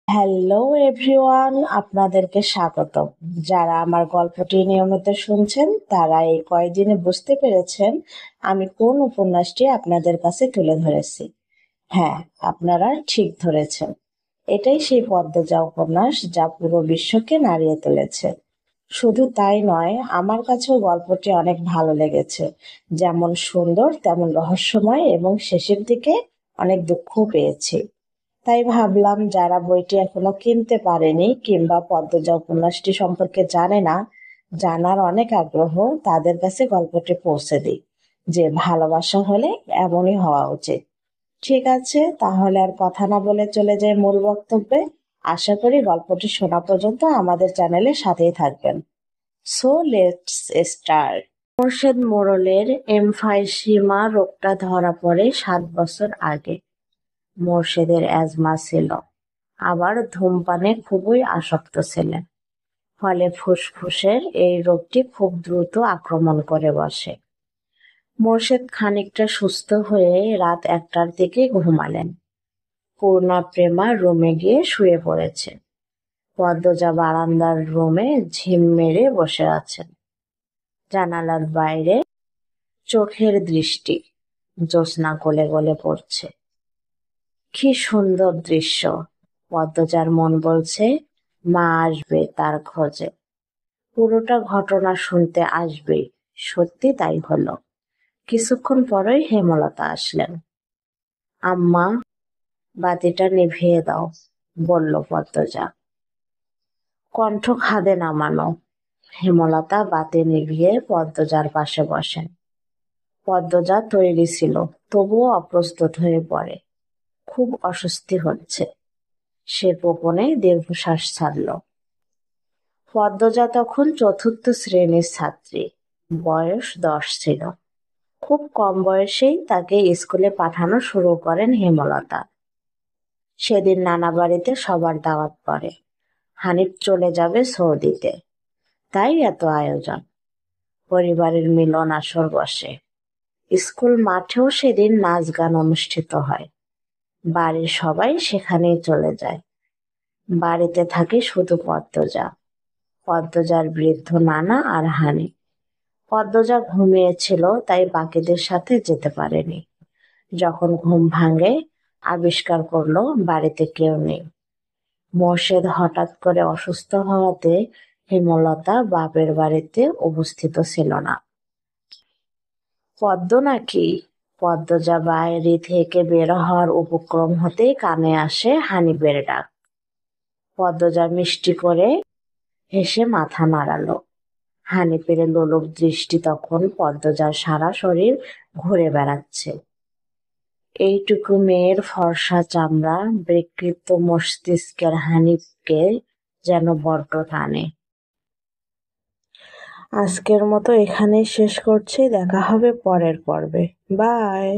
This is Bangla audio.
হ্যালো এভরিওয়ান, আপনাদেরকে স্বাগত। যারা আমার গল্পটি নিয়মিত শুনছেন তারা এই কয়দিনে বুঝতে পেরেছেন আমি কোন উপন্যাসটি আপনাদের কাছে তুলে ধরেছি। হ্যাঁ, আপনারা ঠিক ধরেছেন। এটাই সেই পদ্মজা উপন্যাস যা পুরো বিশ্বকে নাড়িয়ে তুলেছে। শুধু তাই নয়, আমার কাছেও গল্পটি অনেক ভালো লেগেছে। যেমন সুন্দর তেমন রহস্যময় এবং শেষের দিকে অনেক দুঃখও পেয়েছি। তাই ভাবলাম যারা বইটি এখনো কিনতে পারেনি কিংবা পদ্মজা উপন্যাসটি সম্পর্কে জানে না, জানার অনেক আগ্রহ, তাদের কাছে গল্পটি পৌঁছে দিই যে ভালোবাসা হলে এমনই হওয়া উচিত। ঠিক আছে, তাহলে আর কথা না বলে চলে যাই মূল বক্তব্যে। আশা করি গল্পটি শোনা পর্যন্ত আমাদের চ্যানেলের সাথেই থাকবেন। So let's start. মোর্শেদ মোড়লের এমফাইসিমা রোগটা ধরা পড়ে 7 বছর আগে। মোর্শেদের অ্যাজমা ছিল, আবার ধূমপানে খুবই আসক্ত ছিলেন। ফলে ফুসফুসের এই রোগটি খুব দ্রুত আক্রমণ করে বসে। মোর্শেদ খানিকটা সুস্থ হয়ে রাত 1টার দিকে ঘুমালেন। পূর্ণপ্রেমা রুমে গিয়ে শুয়ে পড়েছে। পদ্মজা বারান্দার রুমে ঝিম মেরে বসে আছেন। জানালার বাইরে চোখের দৃষ্টি, জ্যোৎস্না গলে গলে পড়ছে। কি সুন্দর দৃশ্য! পদ্মজার মন বলছে মা আসবে তার খোঁজে, পুরোটা ঘটনা শুনতে আসবেই। সত্যি তাই হলো। কিছুক্ষণ পরেই হেমলতা আসলেন। আম্মা, বাতিটা নিভিয়ে দাও, বলল পদ্মজা। কণ্ঠ খাদে নামানো। হেমলতা বাতি নিভিয়ে পদ্মজার পাশে বসেন। পদ্মজা তৈরি ছিল, তবুও অপ্রস্তুত হয়ে পড়ে। খুব অস্বস্তি হচ্ছে। সে গোপনে দীর্ঘশ্বাস ছাড়ল। পদ্মজা তখন 4র্থ শ্রেণীর ছাত্রী, বয়স 10 ছিল। খুব কম বয়সেই তাকে স্কুলে পাঠানো শুরু করেন হেমলতা। সেদিন নানা বাড়িতে সবার দাওয়াত পড়ে। হানিফ চলে যাবে সৌদিতে, তাই এত আয়োজন। পরিবারের মিলন আসর বসে। স্কুল মাঠেও সেদিন নাচ গান অনুষ্ঠিত হয়। বাড়ির সবাই সেখানেই চলে যায়। বাড়িতে থাকে শুধু পদ্মজা, পদ্মজার বৃদ্ধ নানা আর হানিফ। পদ্মজা ঘুমিয়েছিল, তাই বাকিদের সাথে যেতে পারেনি। যখন ঘুম ভাঙে, আবিষ্কার করলো বাড়িতে কেউ নেই। মোর্শেদ হঠাৎ করে অসুস্থ হওয়াতে হেমলতা বাপের বাড়িতে উপস্থিত ছিল না। পদ্ম নাকি? পদ্মজা বাইরে থেকে বের হওয়ার উপক্রম হতেই কানে আসে হানিফের ডাক। পদ্মজা মিষ্টি করে হেসে মাথা নাড়ালো। হানিফের লোলক দৃষ্টি তখন পদ্মজার সারা শরীর ঘুরে বেড়াচ্ছে। এইটুকু মেয়ের ফর্সা চামড়া, বিকৃত মস্তিষ্কের হানিফকে যেন বড্ড টানে। আজকের মতো এখানেই শেষ করছি। দেখা হবে পরের পর্বে। বাই।